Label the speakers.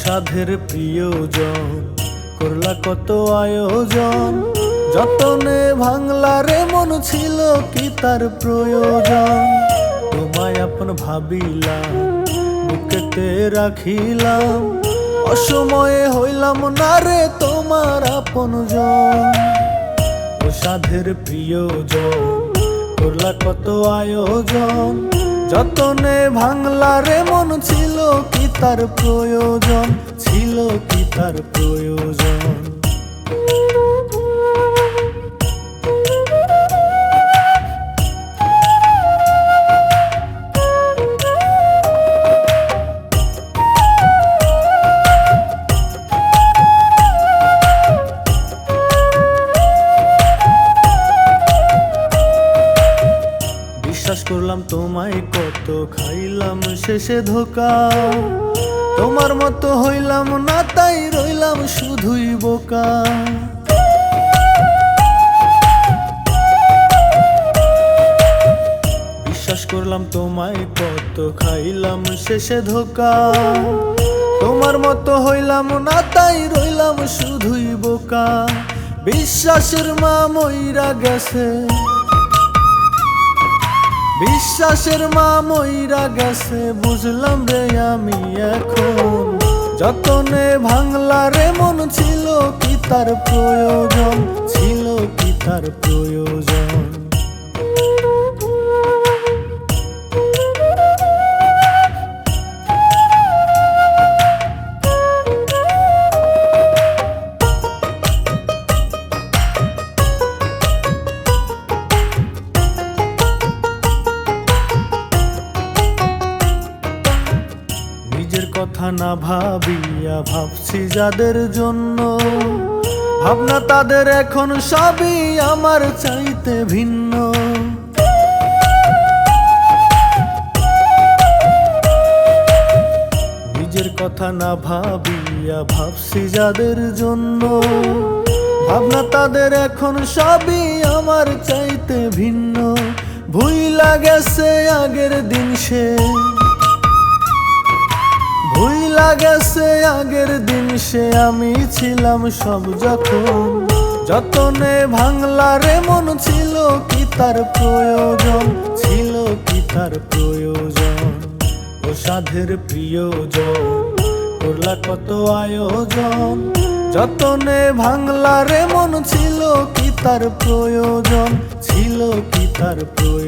Speaker 1: সাধের প্রিয়জন করলা কত আয়োজন, যতনে ভাঙলা রে মন ছিল কি তার প্রয়োজন। তোমায় আপন ভাবিলাম বুকেতে রাখিলাম, অসময়ে হইলাম না রে তোমার আপনজন। ও সাধের প্রিয়জন করলা কত আয়োজন, যতনে ভাঙলা রে মন ছিল কি তার প্রয়োজন, ছিল কি তার প্রয়োজন। বিশ্বাস করলাম তোমায় কত, খাইলাম শেষে ধোকা। তোমার মতো হইলাম না তাই রইলাম শুধুই বোকা। বিশ্বাস করলাম তোমায় কত, খাইলাম শেষে ধোকা। তোমার মতো হইলাম না তাই রইলাম শুধুই বোকা। বিশ্বাসের মা মইরা গেছে, বিশ্বাসের মা মইরা গেছে, বুঝলাম রে আমি এখন। যতনে ভাঙলা রে মন ছিল কি তার প্রয়োজন, ছিল কি তার প্রয়োজন। নিজের কথা না ভাবিয়া ভাবছি যাদের জন্য, ভাবনা তাদের এখন সবই আমার চাইতে ভিন্ন। নিজের কথা না ভাবিয়া ভাবছি যাদের জন্য, ভাবনা তাদের এখন সবই আমার চাইতে ভিন্ন। ভুইলা গেছে আগের দিন সে, ভুইলা গেছে আগের দিন সে, আমি ছিলাম সব যখন। যতনে ভাঙলা রে মন ছিল কি তার প্রয়োজন, ছিল কি তার প্রয়োজন। ও সাধের প্রিয়জন করলা কত আয়োজন, যতনে ভাঙলা রে মন ছিল কি তার প্রয়োজন, ছিল কি তার প্রয়োজন।